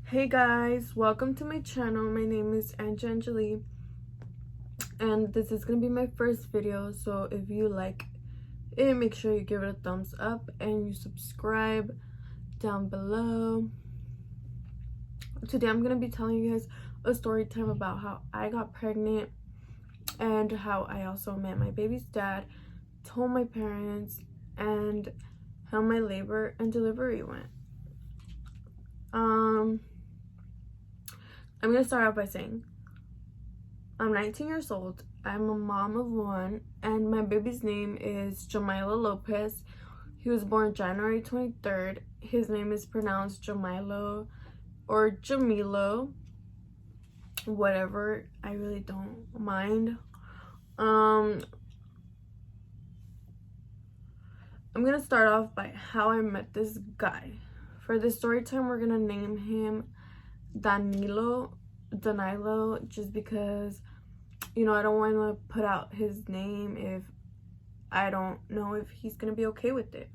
Hey guys, welcome to my channel. My name is Angelie and this is gonna be my first video, so if you like it, make sure you give it a thumbs up and you subscribe down below. Today I'm gonna be telling you guys a story time about how I got pregnant and how I also met my baby's dad, told my parents, and how my labor and delivery went. I'm gonna start off by saying I'm 19 years old. I'm a mom of one, and my baby's name is Jamila Lopez. He was born January 23rd. His name is pronounced Jamilo or Jamilo, whatever. I really don't mind. I'm gonna start off by how I met this guy. For this story time, we're gonna name him Danilo, just because, you know, I don't want to put out his name if I don't know if he's gonna be okay with it.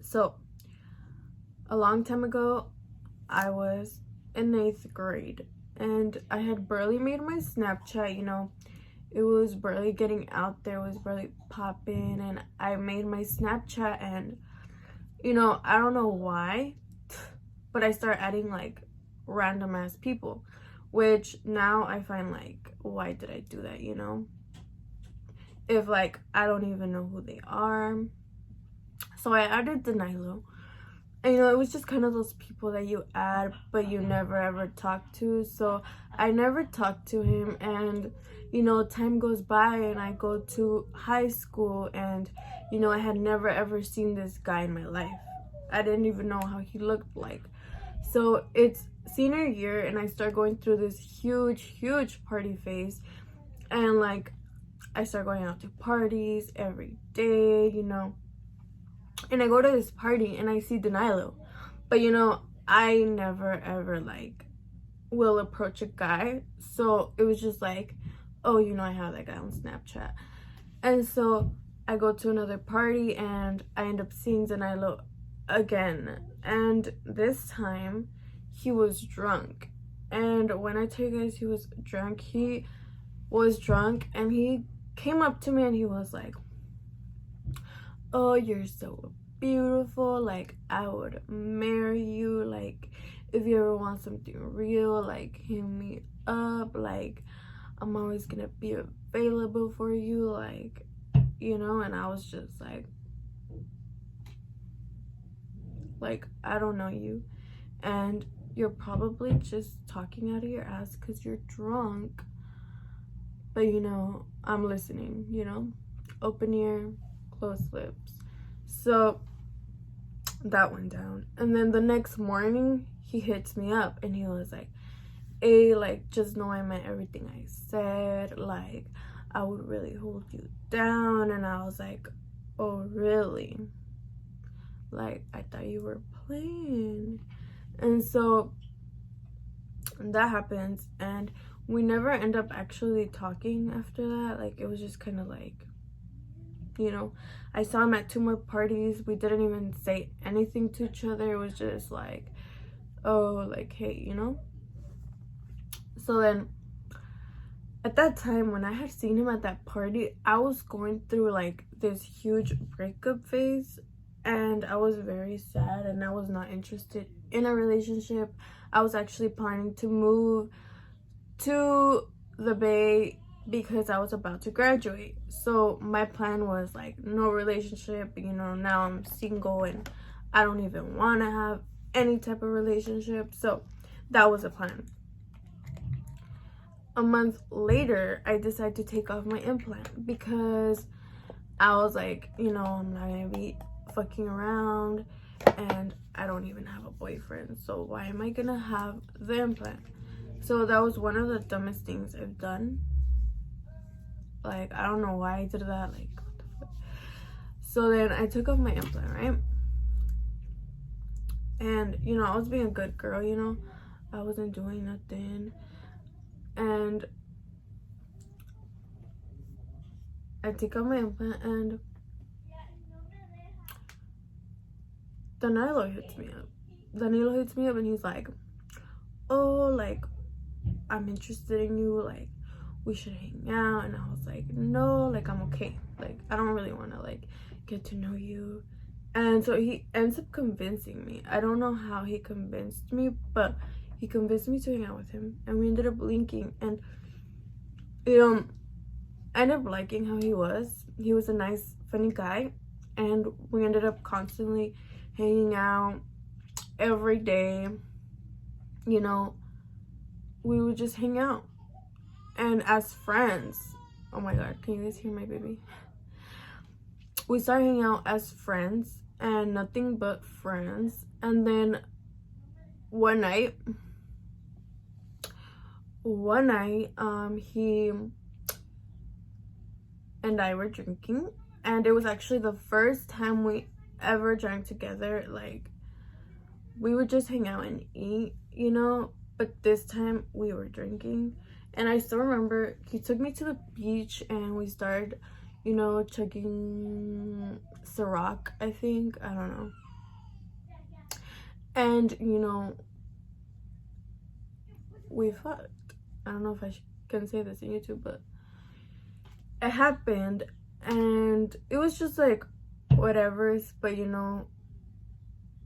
So, a long time ago, I was in 8th grade and I had barely made my Snapchat, you know. It was barely getting out there, it was barely popping, and I made my Snapchat, and, you know, I don't know why, but I started adding like random ass people, which now I find like, why did I do that, you know? If like I don't even know who they are. So I added Danilo, and you know, it was just kind of those people that you add but you never ever talk to. So I never talked to him, and you know, time goes by and I go to high school, and you know, I had never ever seen this guy in my life. I didn't even know how he looked like. So it's senior year and I start going through this huge party phase, and like I start going out to parties every day, you know. And I go to this party and I see Danilo. But you know, I never ever like will approach a guy. So it was just like, oh, you know, I have that guy on Snapchat. And so I go to another party and I end up seeing Danilo again. And this time he was drunk. And when I tell you guys he was drunk and he came up to me and he was like, oh, you're so beautiful, like I would marry you, like if you ever want something real, like hit me up, like I'm always gonna be available for you, like, you know. And I was just like I don't know you, and you're probably just talking out of your ass because you're drunk, but you know, I'm listening, you know, open ear, closed lips. So that went down, and then the next morning he hits me up and he was like, hey, like, just know I meant everything I said, like I would really hold you down. And I was like, oh really? Like I thought you were playing. And so that happens, and we never end up actually talking after that. Like it was just kind of like, you know, I saw him at 2 more parties. We didn't even say anything to each other. It was just like, oh, like, hey, you know. So then at that time when I had seen him at that party, I was going through like this huge breakup phase, and I was very sad and I was not interested in a relationship. I was actually planning to move to the Bay because I was about to graduate. So my plan was like no relationship, you know. Now I'm single and I don't even want to have any type of relationship. So that was a plan. A month later, I decided to take off my implant because I was like, you know, I'm not gonna be fucking around and I don't even have a boyfriend, so why am I gonna have the implant? So that was one of the dumbest things I've done. Like, I don't know why I did that. Like, what the fuck? So then I took off my implant, right? And, you know, I was being a good girl, you know. I wasn't doing nothing. And I take off my implant and Danilo hits me up. Danilo hits me up and he's like, oh, like, I'm interested in you, like, we should hang out. And I was like, no, like, I'm okay, like, I don't really want to, like, get to know you. And so he ends up convincing me. I don't know how he convinced me, but he convinced me to hang out with him, and we ended up linking. And I ended up liking how he was. He was a nice, funny guy, and we ended up constantly hanging out every day. You know, we would just hang out. And as friends, oh my god, can you guys hear my baby? We started hanging out as friends and nothing but friends. And then one night, he and I were drinking, and it was actually the first time we ever drank together. Like, we would just hang out and eat, you know, but this time we were drinking. And I still remember he took me to the beach and we started, you know, chugging Ciroc, I think, I don't know. And, you know, we fucked. I don't know if I can say this in YouTube, but it happened. And it was just like whatever, but you know,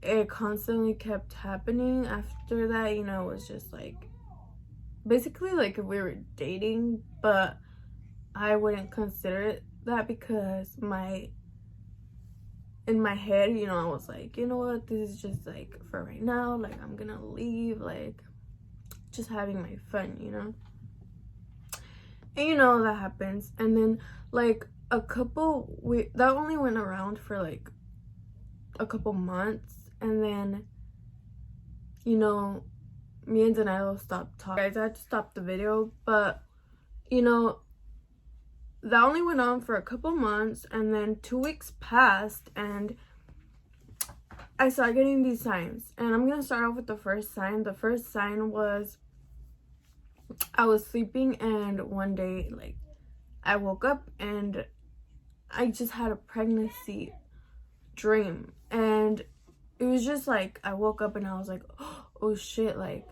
it constantly kept happening after that. You know, it was just like basically like if we were dating, but I wouldn't consider it that, because in my head, you know, I was like, you know what, this is just like for right now, like I'm gonna leave, like just having my fun, you know. And you know, that happens. And then like that only went around for like a couple months, and then, you know, me and Danilo stopped talking. Guys, I had to stop the video, but you know, that only went on for a couple months, and then 2 weeks passed and I started getting these signs. And I'm gonna start off with the first sign. The first sign was I was sleeping, and one day, like, I woke up and I just had a pregnancy dream. And it was just like I woke up and I was like, oh shit, like,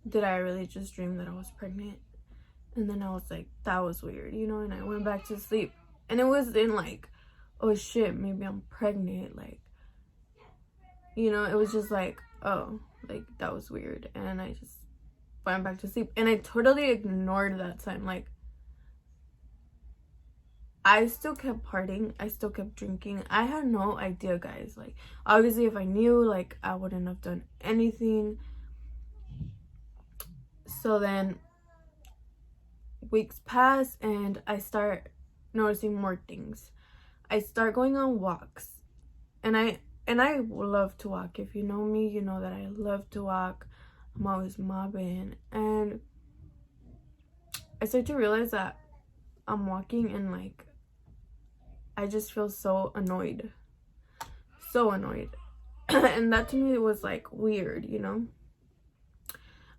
did I really just dream that I was pregnant? And then I was like, that was weird, you know. And I went back to sleep, and it was in like, oh shit, maybe I'm pregnant, like, you know. It was just like, oh, like, that was weird. And I just went back to sleep, and I totally ignored that sign. Like, I still kept partying, I still kept drinking. I had no idea, guys. Like, obviously if I knew, like, I wouldn't have done anything. So then weeks pass and I start noticing more things. I start going on walks, and I love to walk. If you know me, you know that I love to walk. I'm always mobbing, and I start to realize that I'm walking and like I just feel so annoyed. And that to me was like weird, you know.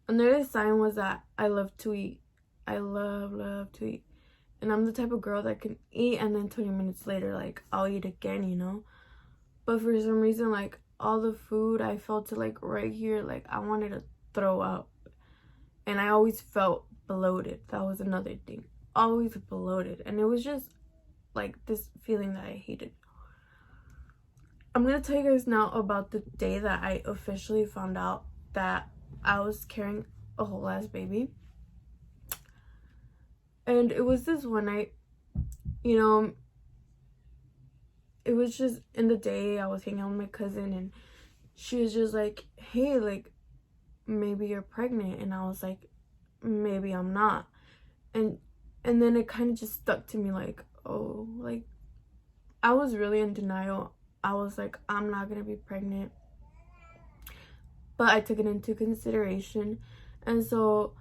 Another sign was that I love to eat. I love to eat. And I'm the type of girl that can eat and then 20 minutes later, like, I'll eat again, you know. But for some reason, like, all the food I felt like right here, like, I wanted to throw up. And I always felt bloated. That was another thing. Always bloated. And it was just like this feeling that I hated. I'm gonna tell you guys now about the day that I officially found out that I was carrying a whole ass baby. And it was this one night, you know, it was just in the day. I was hanging out with my cousin, and she was just like, hey, like, maybe you're pregnant. And I was like, maybe I'm not. And then it kind of just stuck to me, like, oh, like, I was really in denial. I was like, I'm not gonna be pregnant. But I took it into consideration. And so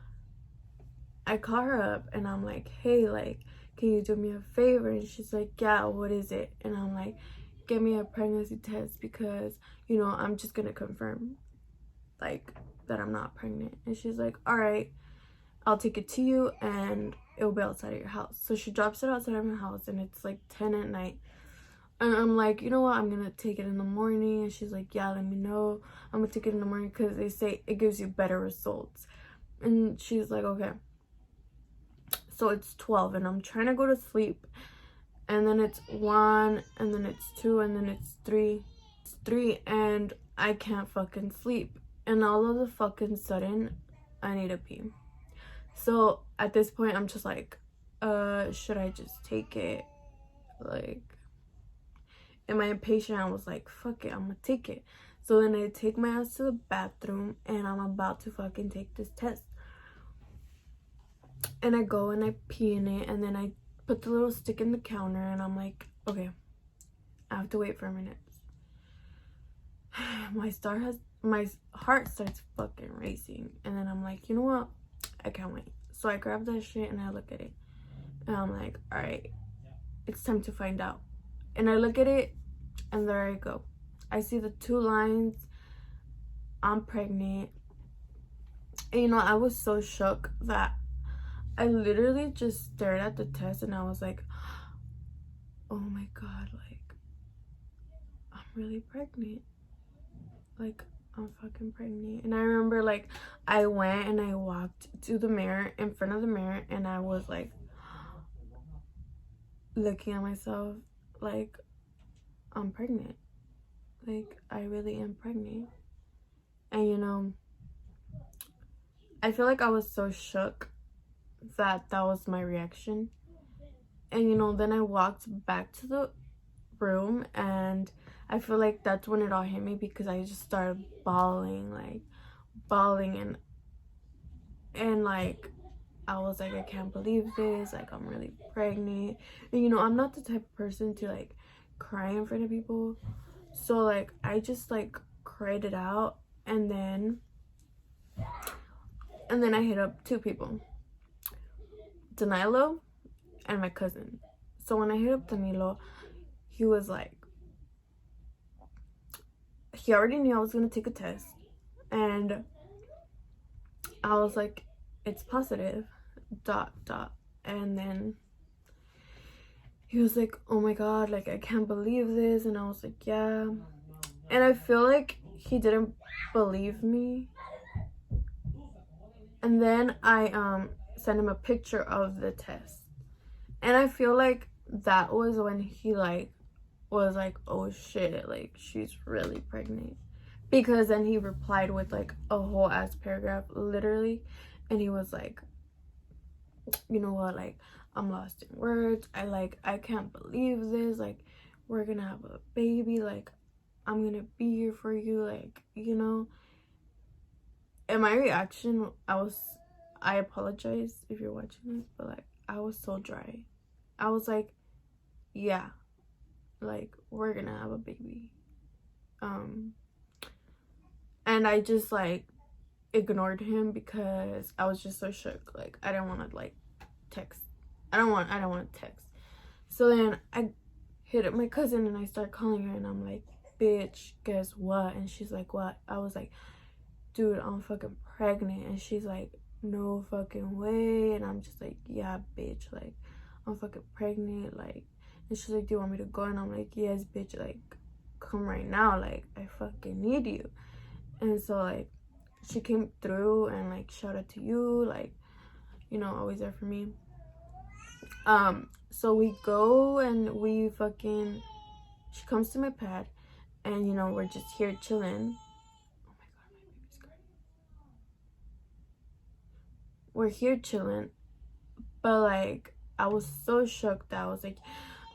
I call her up and I'm like, hey, like, can you do me a favor? And she's like, yeah, what is it? And I'm like, get me a pregnancy test, because, you know, I'm just gonna confirm, like, that I'm not pregnant. And she's like, all right, I'll take it to you and it'll be outside of your house. So she drops it outside of my house, and it's like 10 at night. And I'm like, you know what, I'm gonna take it in the morning. And she's like, yeah, let me know. I'm gonna take it in the morning because they say it gives you better results. And she's like, okay. So it's 12 and I'm trying to go to sleep. And then it's 1, and then it's 2, and then it's 3. It's 3 and I can't fucking sleep. And all of the fucking sudden, I need to pee. So at this point, I'm just like, should I just take it? Like, am I impatient? I was like, fuck it, I'm gonna take it. So then I take my ass to the bathroom and I'm about to fucking take this test. And I go and I pee in it, and then I put the little stick in the counter, and I'm like, okay, I have to wait for a minute. My heart starts fucking racing, and then I'm like, you know what? I can't wait. So I grab that shit and I look at it, and I'm like, all right, it's time to find out. And I look at it, and there I go. I see the 2 lines. I'm pregnant. And you know, I was so shook that I literally just stared at the test, and I was like, oh my god, like, I'm really pregnant. Like, I'm fucking pregnant. And I remember, like, I went and I walked to the mirror, in front of the mirror, and I was like looking at myself like, I'm pregnant. Like, I really am pregnant. And you know, I feel like I was so shook that was my reaction. And you know, then I walked back to the room, and I feel like that's when it all hit me, because I just started bawling and like, I was like, I can't believe this, like, I'm really pregnant. And you know, I'm not the type of person to like cry in front of people, so like I just like cried it out. And then I hit up 2 people, Danilo and my cousin. So when I hit up Danilo, he was like, he already knew I was gonna take a test, and I was like, it's positive ... And then he was like, oh my god, like, I can't believe this. And I was like, yeah. And I feel like he didn't believe me. And then I sent him a picture of the test, and I feel like that was when he like was like, oh shit, like, she's really pregnant. Because then he replied with like a whole ass paragraph, literally. And he was like, you know what, like, I'm lost in words. I can't believe this. Like, we're gonna have a baby. Like, I'm gonna be here for you. Like, you know. And my reaction, I apologize if you're watching this, but like, I was so dry. I was like, yeah, like, we're gonna have a baby. And I just like ignored him because I was just so shook. Like, I didn't want to like text. I don't want to text. So then I hit up my cousin and I start calling her, and I'm like, bitch, guess what? And she's like, what? I was like, dude, I'm fucking pregnant. And she's like, no fucking way. And I'm just like, yeah, bitch, like, I'm fucking pregnant. Like, and she's like, do you want me to go? And I'm like, yes, bitch, like, come right now. Like, I fucking need you. And so like, she came through, and like, shout out to you, like, you know, always there for me. So we go and we fucking, she comes to my pad, and you know, we're just here chilling. Oh my god, my baby's crying. We're here chilling, but like, I was so shocked that I was like,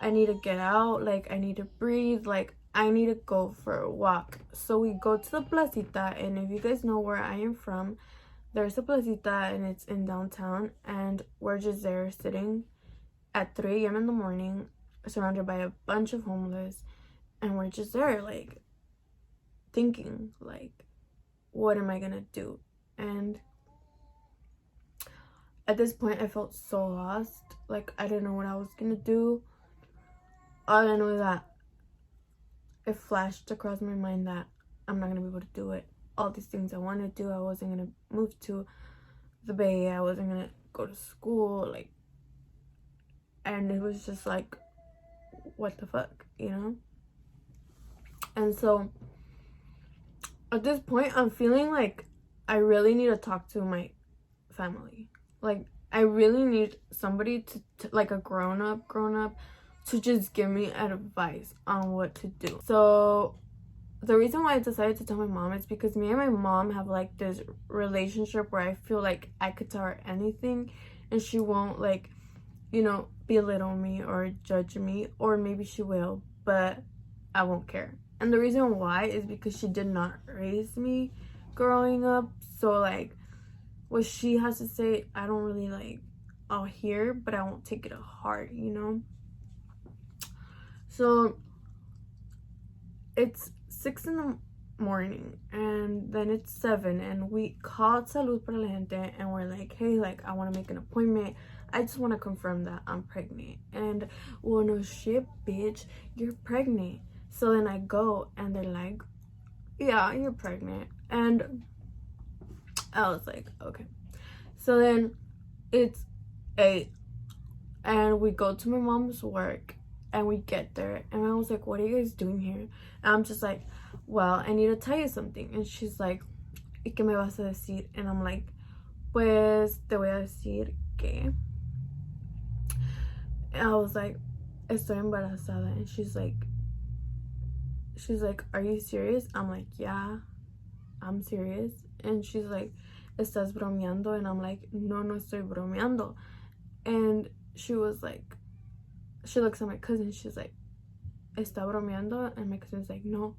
I need to get out, like, I need to breathe, like, I need to go for a walk. So we go to the placita, and if you guys know where I am from, there's a placita, and it's in downtown, and we're just there sitting at 3 a.m. in the morning, surrounded by a bunch of homeless, and we're just there, like, thinking, like, what am I gonna do? And at this point, I felt so lost. Like, I didn't know what I was gonna do. All I know is that it flashed across my mind that I'm not gonna be able to do it. All these things I wanted to do, I wasn't gonna move to the Bay. I wasn't gonna go to school, like, and it was just like, what the fuck, you know? And so at this point, I'm feeling like I really need to talk to my family. Like, I really need somebody to like a grown-up to just give me advice on what to do. So the reason why I decided to tell my mom is because me and my mom have like this relationship where I feel like I could tell her anything and she won't, like, you know, belittle me or judge me, or maybe she will, but I won't care. And the reason why is because she did not raise me growing up. So like what she has to say, I don't really like, I'll hear, but I won't take it to heart, you know? So it's 6 in the morning and then it's 7 and we called Salud para la Gente and we're like, hey, like, I want to make an appointment. I just want to confirm that I'm pregnant. And, well, no shit, bitch, you're pregnant. So then I go and they're like, yeah, you're pregnant. And I was like, okay. So then it's 8 and we go to my mom's work and we get there and I was like, what are you guys doing here? And I'm just like, well, I need to tell you something. And she's like, ¿y qué me vas a decir? And I'm like, pues te voy a decir que. And I was like, estoy embarazada. And she's like, are you serious? I'm like, yeah, I'm serious. And she's like, ¿estás bromeando? And I'm like, no estoy bromeando. And she was like, she looks at my cousin, she's like, ¿está bromeando? And my cousin's like, no,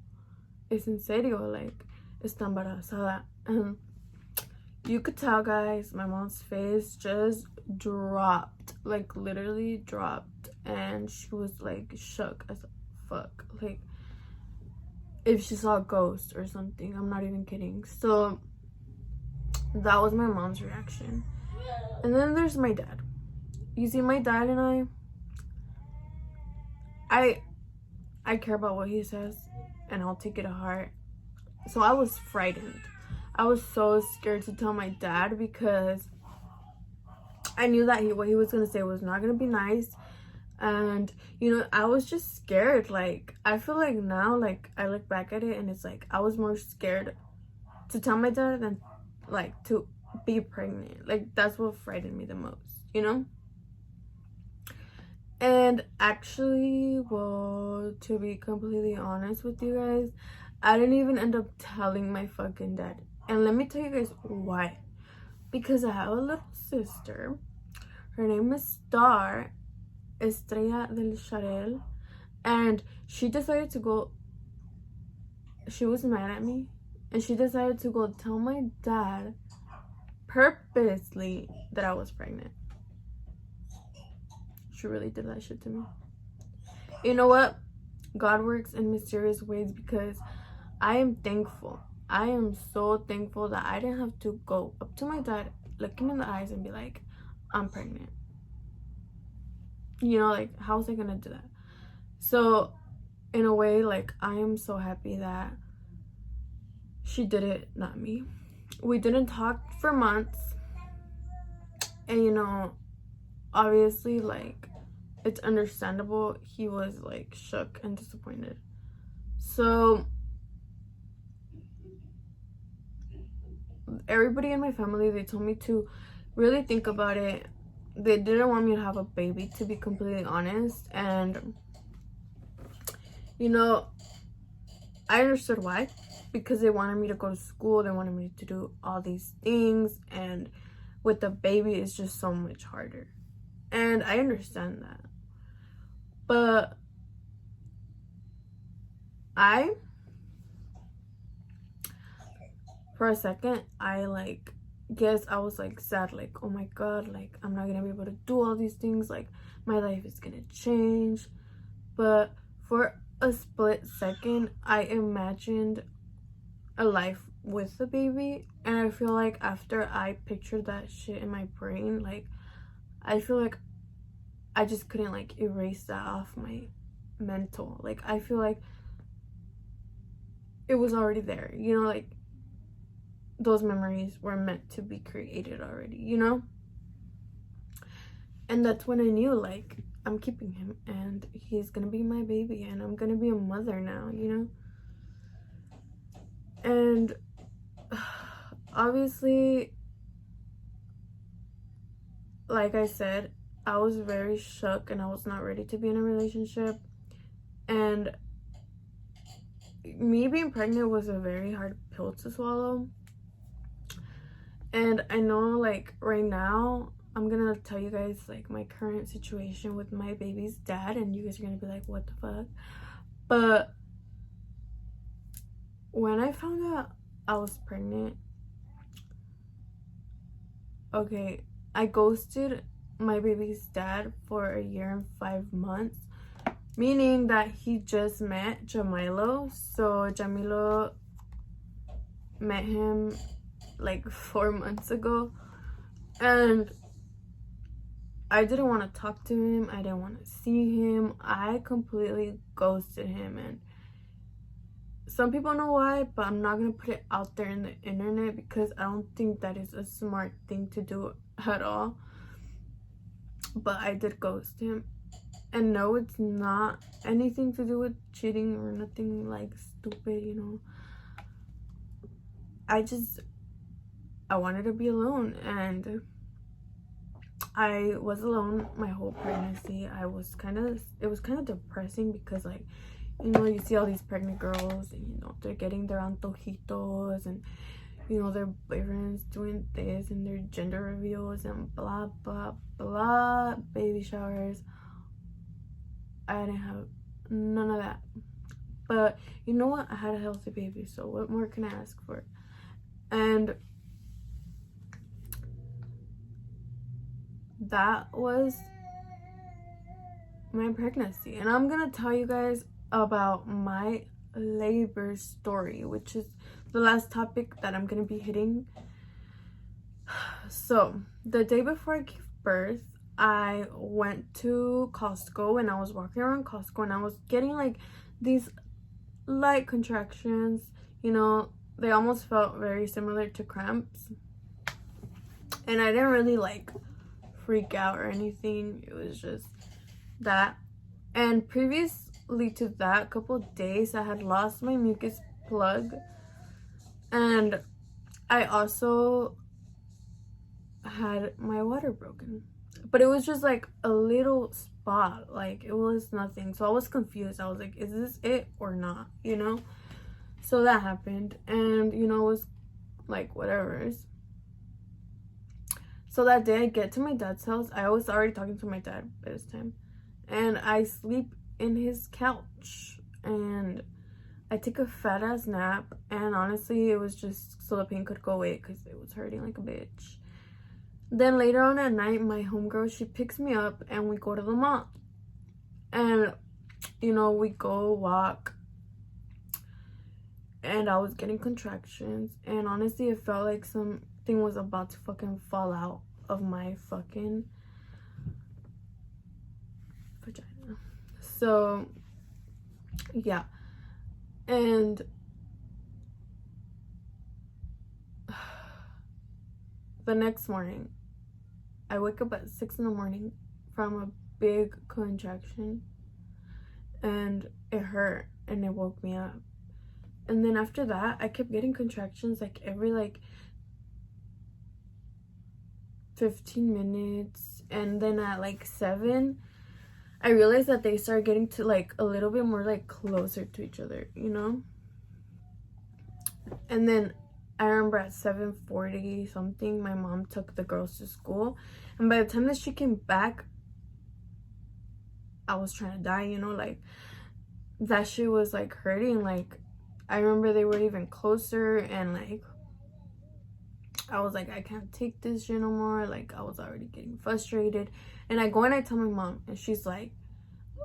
es en serio, like, está embarazada. And you could tell, guys, my mom's face just dropped, like, literally dropped. And she was like shook as fuck, like if she saw a ghost or something. I'm not even kidding. So that was my mom's reaction. And then there's my dad. You see, my dad and I care about what he says and I'll take it to heart. So I was frightened. I was so scared to tell my dad because I knew that what he was gonna say was not gonna be nice. And, you know, I was just scared. Like, I feel like now, like, I look back at it and it's like I was more scared to tell my dad than like to be pregnant. Like, that's what frightened me the most, you know? And actually, well, to be completely honest with you guys, I didn't even end up telling my fucking dad. And let me tell you guys why. Because I have a little sister. Her name is Star Estrella del Charel. And she decided to go, she was mad at me. And she decided to go tell my dad purposely that I was pregnant. She really did that shit to me. You know what? God works in mysterious ways because I am thankful. I am so thankful that I didn't have to go up to my dad, look him in the eyes and be like, I'm pregnant. You know, like, how was I gonna do that? So in a way, like, I am so happy that she did it, not me. We didn't talk for months. And, you know, obviously, like, it's understandable. He was like shook and disappointed. So everybody in my family, they told me to really think about it. They didn't want me to have a baby, to be completely honest. And, you know, I understood why. Because they wanted me to go to school, they wanted me to do all these things, and with the baby it's just so much harder. And I understand that. But for a second, I like, guess I was like sad, like, oh my god, like, I'm not gonna be able to do all these things, like, my life is gonna change. But for a split second, I imagined a life with the baby, and I feel like after I pictured that shit in my brain, like, I feel like I just couldn't like erase that off my mental. Like, I feel like it was already there, you know, like those memories were meant to be created already, you know? And that's when I knew, like, I'm keeping him, and he's gonna be my baby, and I'm gonna be a mother now, you know? And obviously, like I said, I was very shook and I was not ready to be in a relationship. And me being pregnant was a very hard pill to swallow. And I know, like, right now, I'm gonna tell you guys, like, my current situation with my baby's dad, and you guys are gonna be like, what the fuck? But when I found out I was pregnant, okay, I ghosted my baby's dad for a year and 5 months, meaning that he just met Jamilo. So Jamilo met him like 4 months ago, and I didn't want to talk to him. I didn't want to see him. I completely ghosted him, and some people know why, but I'm not gonna put it out there in the internet because I don't think that is a smart thing to do at all. But I did ghost him. And no, it's not anything to do with cheating or nothing like stupid, you know. I wanted to be alone, and I was alone my whole pregnancy. It was kind of depressing because, like, you know, you see all these pregnant girls and, you know, they're getting their antojitos and, you know, their boyfriends doing this and their gender reveals and blah, blah, blah, baby showers. I didn't have none of that. But you know what? I had a healthy baby, so what more can I ask for? And that was my pregnancy. And I'm gonna tell you guys about my labor story, which is the last topic that I'm gonna be hitting. So the day before I gave birth, I went to Costco, and I was walking around Costco, and I was getting like these light contractions. You know, they almost felt very similar to cramps, and I didn't really like freak out or anything. It was just that. And previously to that couple of days, I had lost my mucus plug, and I also had my water broken, but it was just like a little spot, like it was nothing. So I was confused. I was like, is this it or not, you know? So that happened, and you know, it was like whatever. So that day I get to my dad's house. I was already talking to my dad by this time, and I sleep in his couch, and I take a fat ass nap. And honestly, it was just so the pain could go away because it was hurting like a bitch. Then later on at night, my homegirl, she picks me up and we go to the mall. And, you know, we go walk. And I was getting contractions. And honestly, it felt like something was about to fucking fall out of my fucking vagina. So, yeah. And the next morning, I wake up at 6 in the morning from a big contraction, and it hurt and it woke me up. And then after that, I kept getting contractions like every like 15 minutes. And then at like 7, I realized that they started getting to like a little bit more like closer to each other, you know? And then I remember at 7:40 something, my mom took the girls to school. And by the time that she came back, I was trying to die, you know? Like, that shit was like hurting. Like, I remember they were even closer, and like, I was like, I can't take this shit no more. Like, I was already getting frustrated. And I go and I tell my mom, and she's like,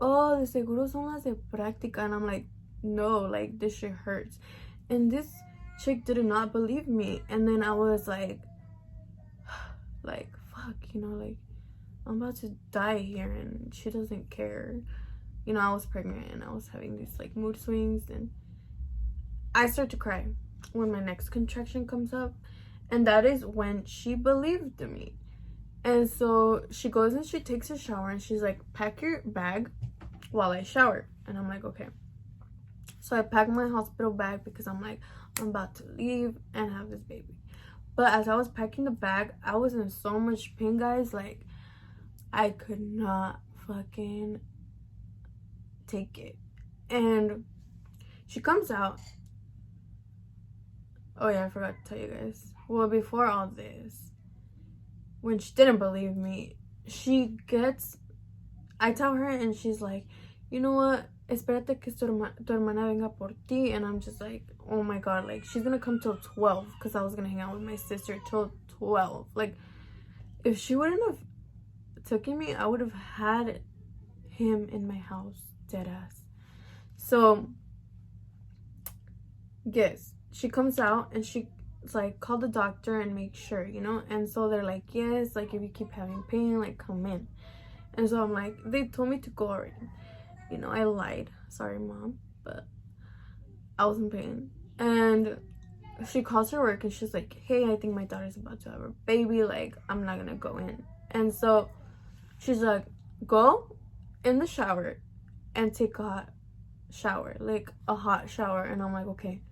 oh, de seguro son las de práctica. And I'm like, no, like, this shit hurts. And this chick did not believe me. And then I was like, fuck, you know, like, I'm about to die here, and she doesn't care. You know, I was pregnant, and I was having these like mood swings, and I start to cry when my next contraction comes up. And that is when she believed me. And so she goes and she takes a shower and she's like, pack your bag while I shower. And I'm like, okay. So I packed my hospital bag because I'm like, I'm about to leave and have this baby. But as I was packing the bag, I was in so much pain, guys. Like, I could not fucking take it. And she comes out. Oh yeah, I forgot to tell you guys. Well, before all this, when she didn't believe me, I tell her and she's like, you know what? Espérate que tu hermana venga por ti. And I'm just like, oh my god, like, she's gonna come till 12 because I was gonna hang out with my sister till 12. Like, if she wouldn't have taken me, I would have had him in my house, dead ass. So, yes, she comes out and she's like, call the doctor and make sure, you know? And so they're like, yes, like, if you keep having pain, like, come in. And so I'm like, they told me to go already. You know, I lied. Sorry, Mom. But I was in pain. And she calls her work and she's like, hey, I think my daughter's about to have a baby. Like, I'm not going to go in. And so she's like, go in the shower and take a hot shower. Like, a hot shower. And I'm like, okay.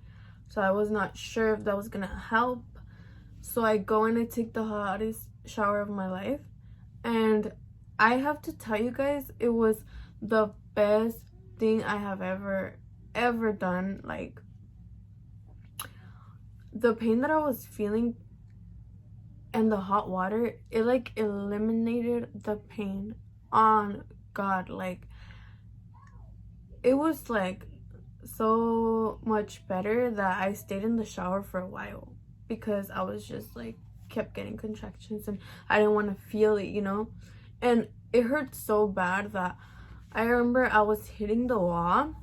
So I was not sure if that was going to help. So I go in and take the hottest shower of my life. And I have to tell you guys, it was the best thing I have ever done. Like, the pain that I was feeling and the hot water, it like eliminated the pain. On God, like, it was like so much better that I stayed in the shower for a while because I was just like kept getting contractions and I didn't want to feel it, you know? And it hurt so bad that I remember I was hitting the wall.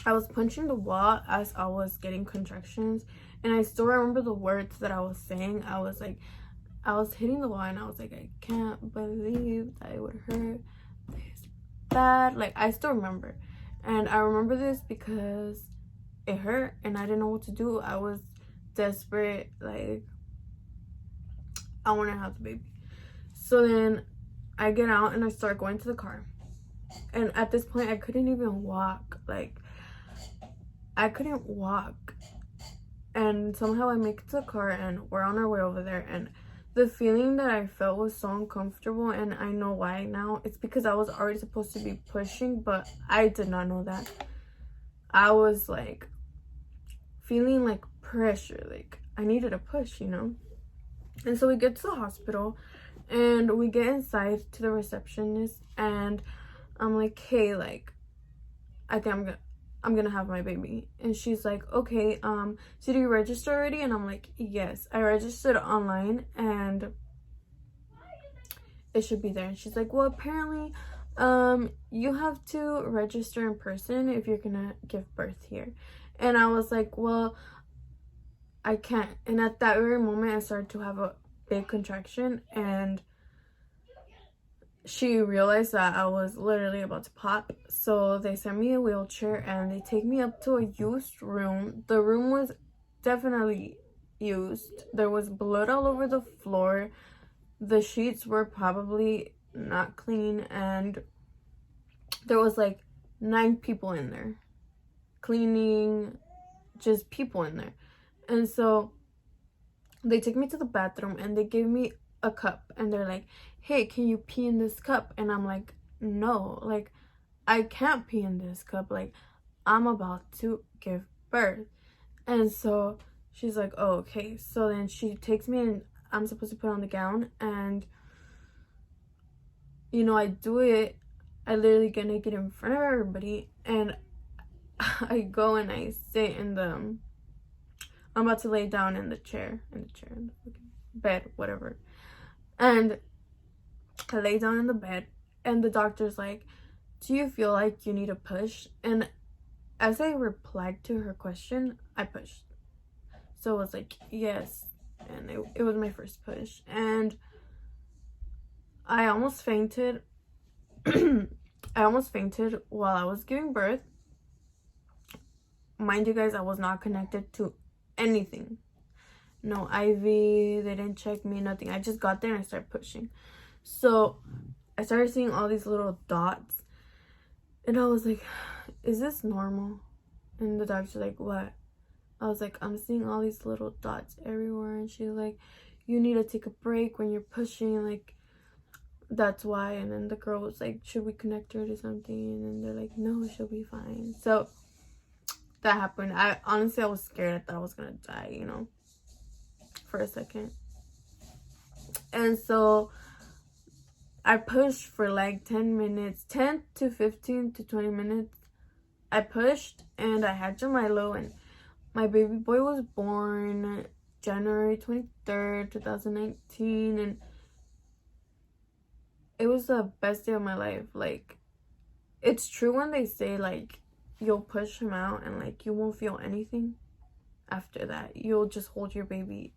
I was punching the wall as I was getting contractions. And I still remember the words that I was saying. I was hitting the wall and I was like, I can't believe that it would hurt this bad. Like, I still remember. And I remember this because it hurt and I didn't know what to do. I was desperate. Like, I want to have the baby. So then I get out and I start going to the car. And at this point, I couldn't even walk. Like, I couldn't walk. And somehow I make it to the car and we're on our way over there. And the feeling that I felt was so uncomfortable. And I know why now. It's because I was already supposed to be pushing, but I did not know that. I was like feeling like pressure. Like, I needed a push, you know? And so we get to the hospital and we get inside to the receptionist and I'm like, hey, like, I think I'm gonna have my baby. And she's like, okay, so did you register already? And I'm like, yes, I registered online and it should be there. And she's like, well, apparently you have to register in person if you're gonna give birth here. And I was like, well, I can't. And at that very moment I started to have a big contraction and she realized that I was literally about to pop. So they sent me a wheelchair and they take me up to a used room. The room was definitely used. There was blood all over the floor. The sheets were probably not clean and there was like 9 people in there cleaning, just people in there. And so they took me to the bathroom and they gave me a cup and they're like, hey, can you pee in this cup? And I'm like, no, like, I can't pee in this cup. Like, I'm about to give birth. And so she's like, oh, okay. So then she takes me and I'm supposed to put on the gown and, you know, I do it. I literally get naked in front of everybody and I go and I sit in the, I'm about to lay down in the bed, whatever. And I lay down in the bed and the doctor's like, do you feel like you need a push? And as I replied to her question, I pushed. So it was like, yes. And it was my first push. And I almost fainted. I almost fainted while I was giving birth. Mind you guys, I was not connected to anything. no IV. They didn't check me, nothing. I just got there and I started pushing. So I started seeing all these little dots. And I was like, is this normal? And the doctor's like, what? I was like, I'm seeing all these little dots everywhere. And she's like, you need to take a break when you're pushing. Like, that's why. And then the girl was like, should we connect her to something? And they're like, no, she'll be fine. So that happened. I was scared. I thought I was gonna die, you know, for a second. And so I pushed for like 10 minutes, 10 to 15 to 20 minutes. I pushed and I had Jamilo, and my baby boy was born January 23rd, 2019. And it was the best day of my life. Like, it's true when they say, like, you'll push him out and, like, you won't feel anything after that. You'll just hold your baby.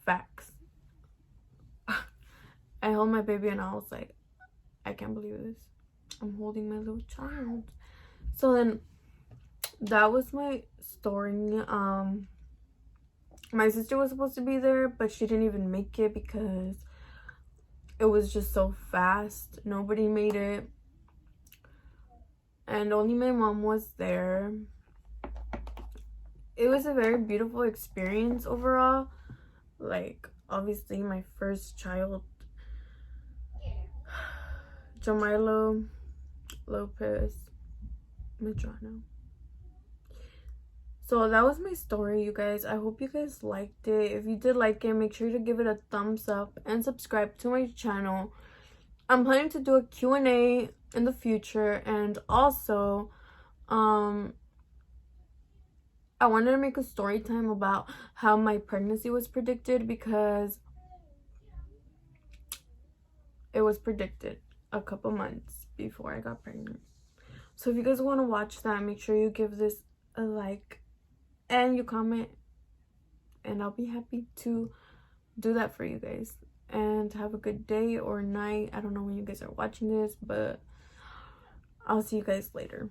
Facts. I held my baby and I was like, I can't believe this. I'm holding my little child. So then that was my story. My sister was supposed to be there, but she didn't even make it because it was just so fast. Nobody made it. And only my mom was there. It was a very beautiful experience overall. Like, obviously my first child, Jamilo Lopez Medrano. So that was my story, you guys. I hope you guys liked it. If you did like it, make sure to give it a thumbs up and subscribe to my channel. I'm planning to do a Q&A in the future, and also I wanted to make a story time about how my pregnancy was predicted, because it was predicted a couple months before I got pregnant. So if you guys want to watch that, make sure you give this a like and you comment, and I'll be happy to do that for you guys. And have a good day or night. I don't know when you guys are watching this, but I'll see you guys later.